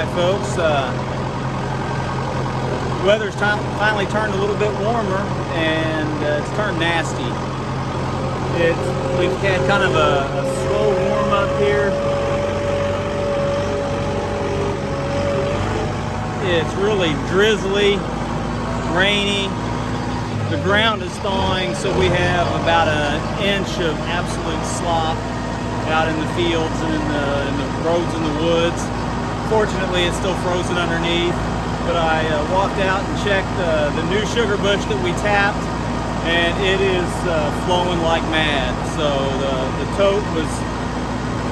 Alright folks, weather's finally turned a little bit warmer and it's turned nasty. We've had kind of a slow warm up here. It's really drizzly, rainy. The ground is thawing, so we have about an inch of absolute slop out in the fields and in the roads and the woods. Fortunately, it's still frozen underneath, but I walked out and checked the new sugar bush that we tapped, and it is flowing like mad. So the tote was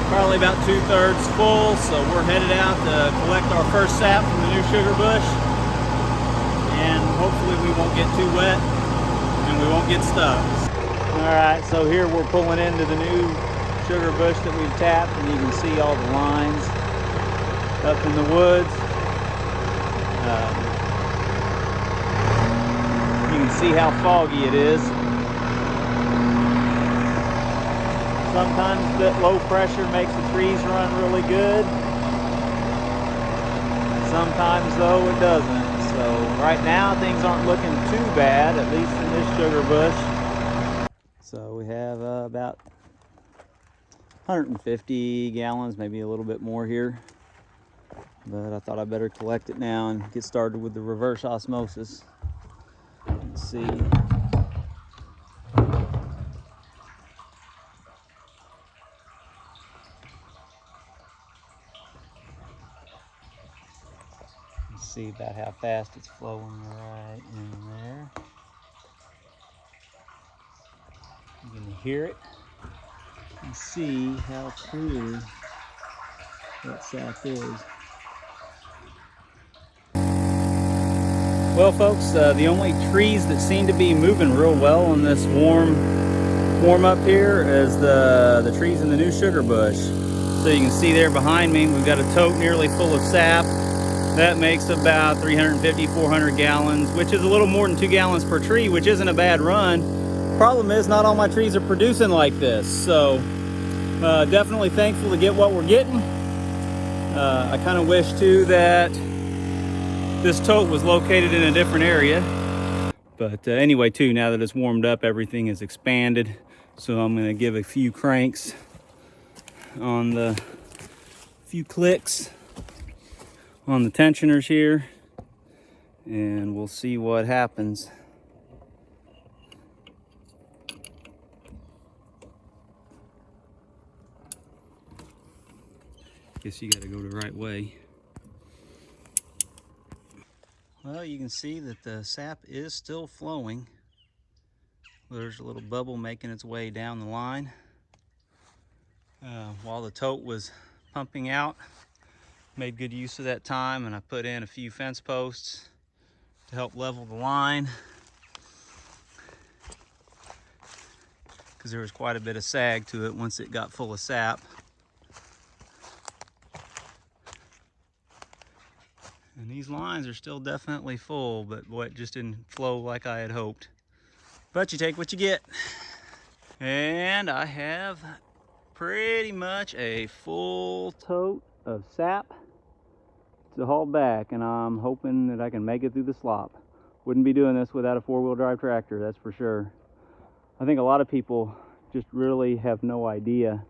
probably about 2/3 full, so we're headed out to collect our first sap from the new sugar bush, and hopefully we won't get too wet and we won't get stuck. All right, so here we're pulling into the new sugar bush that we've tapped, and you can see all the lines up in the woods. You can see how foggy it is. Sometimes that low pressure makes the trees run really good. Sometimes though it doesn't. So right now things aren't looking too bad, at least in this sugar bush. So we have about 150 gallons, maybe a little bit more here. But I thought I better collect it now and get started with the reverse osmosis. Let's see. Let's see about how fast it's flowing right in there. You can hear it and see how clear that sap is. Well folks, the only trees that seem to be moving real well in this warm up here is the trees in the new sugar bush. So you can see there behind me, we've got a tote nearly full of sap. That makes about 350, 400 gallons, which is a little more than 2 gallons per tree, which isn't a bad run. Problem is, not all my trees are producing like this. So definitely thankful to get what we're getting. I kind of wish too that this tote was located in a different area. But anyway too, now that it's warmed up, everything is expanded. So I'm gonna give a few cranks on the few clicks on the tensioners here, and we'll see what happens. Guess you gotta go the right way. Well, you can see that the sap is still flowing. There's a little bubble making its way down the line. While the tote was pumping out, made good use of that time, and I put in a few fence posts to help level the line, because there was quite a bit of sag to it once it got full of sap. And these lines are still definitely full, but boy, it just didn't flow like I had hoped. But you take what you get. And I have pretty much a full tote of sap to haul back, and I'm hoping that I can make it through the slop. Wouldn't be doing this without a four-wheel drive tractor, that's for sure. I think a lot of people just really have no idea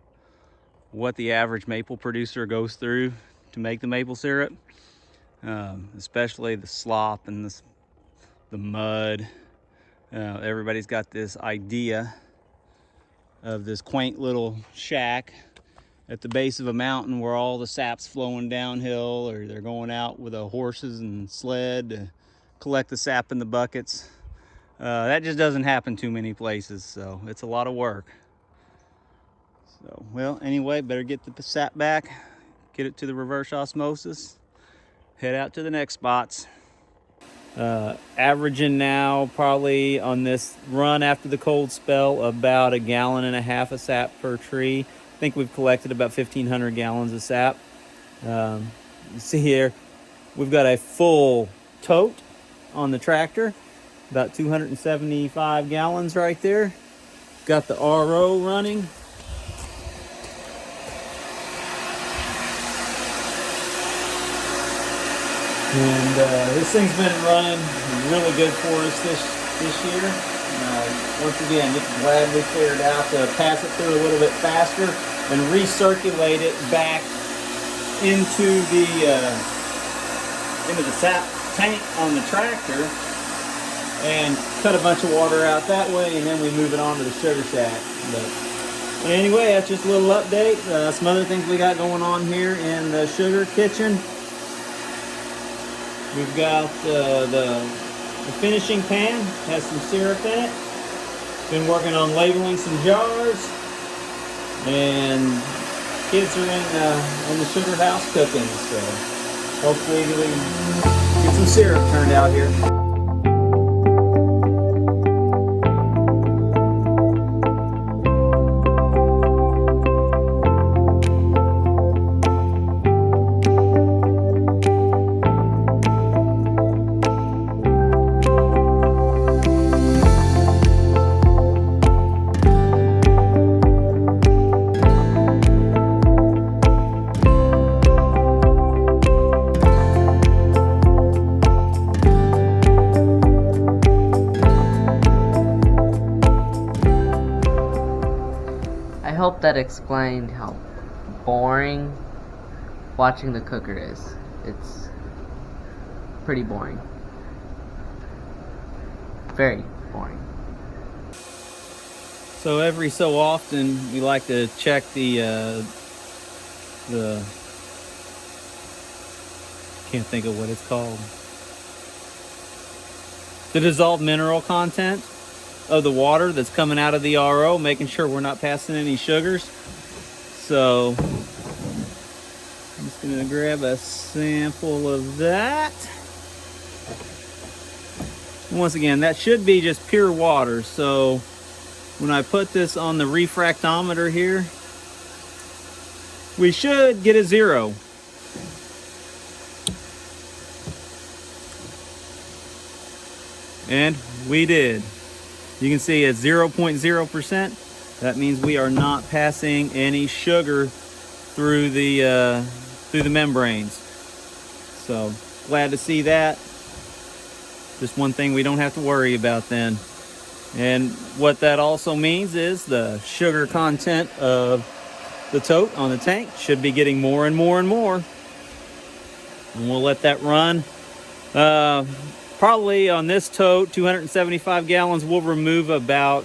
what the average maple producer goes through to make the maple syrup. Especially the slop and the mud. Everybody's got this idea of this quaint little shack at the base of a mountain where all the sap's flowing downhill, or they're going out with horses and sled to collect the sap in the buckets. That just doesn't happen too many places, so it's a lot of work. So, well, anyway, better get the sap back, get it to the reverse osmosis, head out to the next spots. Averaging now probably on this run after the cold spell about 1.5 gallons of sap per tree. I think we've collected about 1,500 gallons of sap. You see here, we've got a full tote on the tractor, about 275 gallons right there. Got the RO running. And this thing's been running really good for us this year. Once again, just glad we figured out to pass it through a little bit faster and recirculate it back into the sap tank on the tractor and cut a bunch of water out that way, and then we move it on to the sugar shack. But anyway, that's just a little update. Some other things we got going on here in the sugar kitchen. We've got the finishing pan, has some syrup in it. Been working on labeling some jars, and kids are in the sugar house cooking. So hopefully we can get some syrup turned out here. I hope that explained how boring watching the cooker is. It's pretty boring. Very boring. So every so often we like to check the can't think of what it's called. The dissolved mineral content of the water that's coming out of the RO, making sure we're not passing any sugars. So I'm just gonna grab a sample of that. Once again, that should be just pure water. So when I put this on the refractometer here, we should get a 0. And we did. You can see at 0.0%, that means we are not passing any sugar through the membranes. So glad to see that. Just one thing we don't have to worry about then. And what that also means is the sugar content of the tote on the tank should be getting more and more and more. And we'll let that run. Probably on this tote, 275 gallons, we'll remove about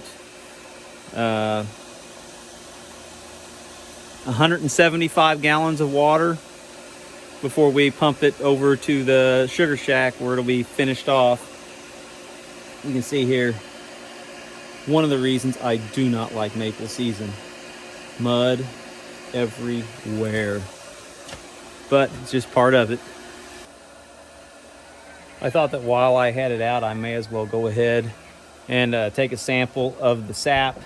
175 gallons of water before we pump it over to the sugar shack where it'll be finished off. You can see here, one of the reasons I do not like maple season. Mud everywhere. But it's just part of it. I thought that while I had it out, I may as well go ahead and take a sample of the sap.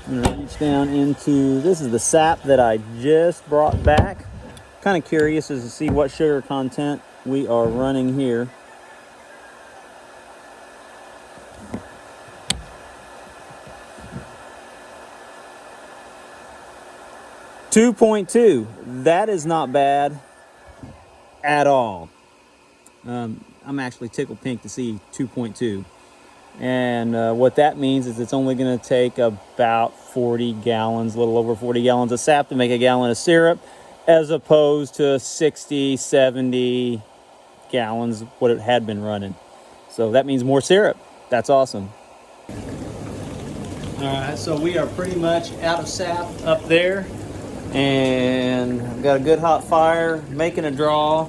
I'm gonna reach down into, this is the sap that I just brought back. Kind of curious as to see what sugar content we are running here. .2, that is not bad at all. I'm actually tickled pink to see 2.2. And what that means is it's only going to take about 40 gallons, a little over 40 gallons of sap to make a gallon of syrup, as opposed to 60, 70 gallons, what it had been running. So that means more syrup. That's awesome. All right, so we are pretty much out of sap up there. And I've got a good hot fire, making a draw.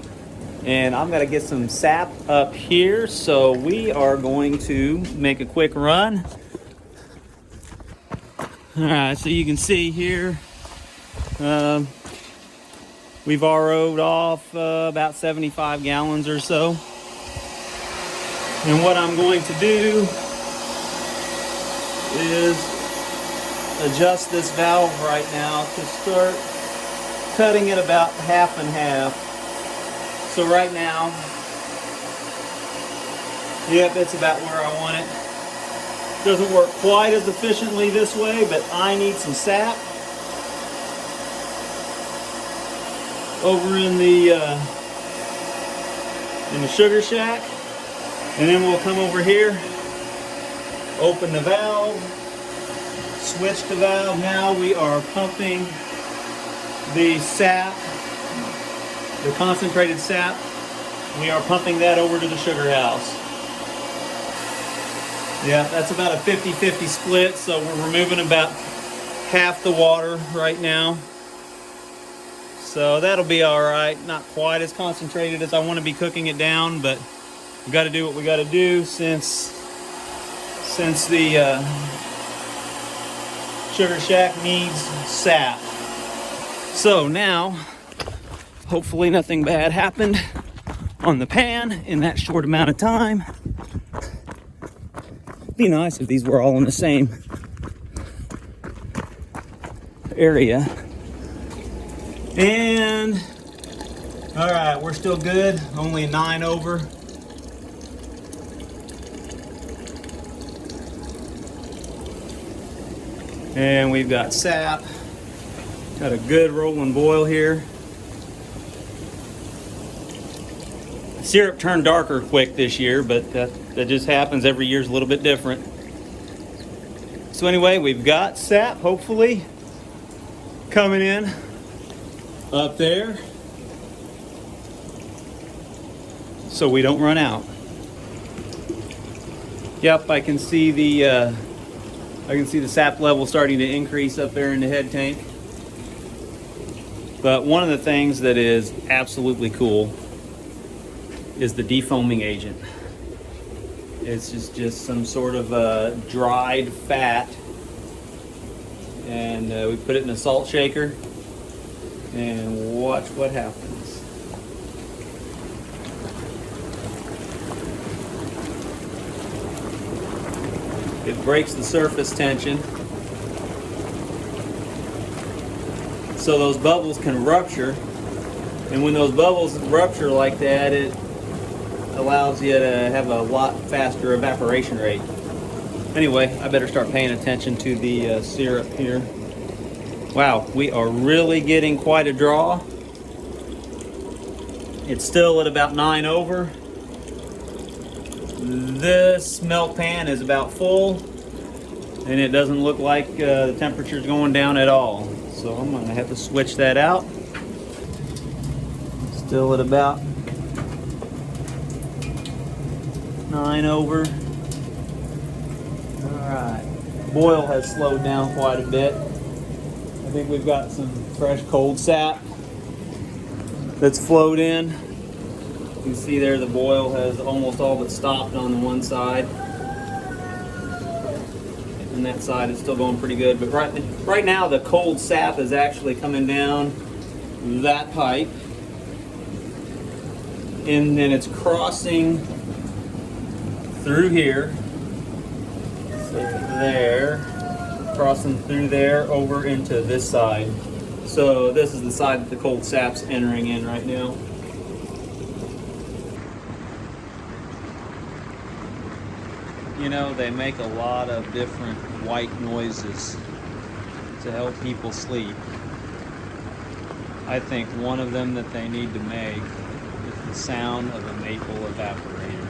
And I'm gonna get some sap up here, so we are going to make a quick run. All right, so you can see here, we've RO'd off about 75 gallons or so. And what I'm going to do is adjust this valve right now to start cutting it about half and half. So right now, yep, it's about where I want it. Doesn't work quite as efficiently this way, but I need some sap. Over in the in the sugar shack. And then we'll come over here, open the valve, switch the valve. Now we are pumping the sap, the concentrated sap. We are pumping that over to the sugar house. Yeah, that's about a 50-50 split, so we're removing about half the water right now. So that'll be all right. Not quite as concentrated as I want to be cooking it down, but we got to do what we got to do since the sugar shack needs sap. So now, hopefully nothing bad happened on the pan in that short amount of time. Be nice if these were all in the same area. And all right, we're still good. Only 9 over. And we've got sap. Got a good rolling boil here. Syrup turned darker quick this year, but that just happens. Every year's a little bit different. So anyway, we've got sap, hopefully, coming in up there, so we don't run out. Yep, I can see the sap level starting to increase up there in the head tank. But one of the things that is absolutely cool is the defoaming agent. It's just some sort of dried fat, and we put it in a salt shaker and watch what happens. It breaks the surface tension, so those bubbles can rupture, and when those bubbles rupture like that, it allows you to have a lot faster evaporation rate. Anyway, I better start paying attention to the syrup here. Wow, we are really getting quite a draw. It's still at about 9 over. This milk pan is about full, and it doesn't look like the temperature's going down at all. So I'm gonna have to switch that out. Still at about 9 over. All right, boil has slowed down quite a bit. I think we've got some fresh cold sap that's flowed in. You can see there the boil has almost all but stopped on the one side. And that side is still going pretty good. But right now the cold sap is actually coming down that pipe. And then it's crossing through here. So there. Crossing through there over into this side. So this is the side that the cold sap's entering in right now. You know, they make a lot of different white noises to help people sleep. I think one of them that they need to make is the sound of a maple evaporator.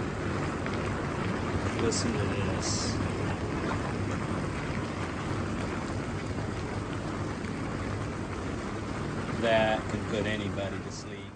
Listen to this. That can put anybody to sleep.